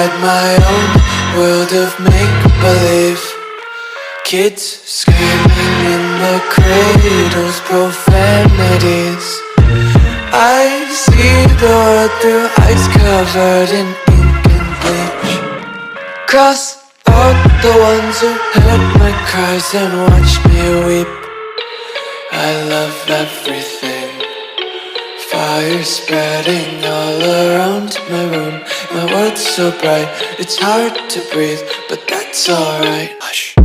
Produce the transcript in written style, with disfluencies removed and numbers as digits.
inside my own world of make-believe. Kids screaming in the cradles, profanities. I see the world through eyes covered in ink and bleach. Cross out the ones who heard my cries and watched me weep. I love everything. Fire spreading all around my room. My world's so bright, it's hard to breathe, but that's alright. Hush.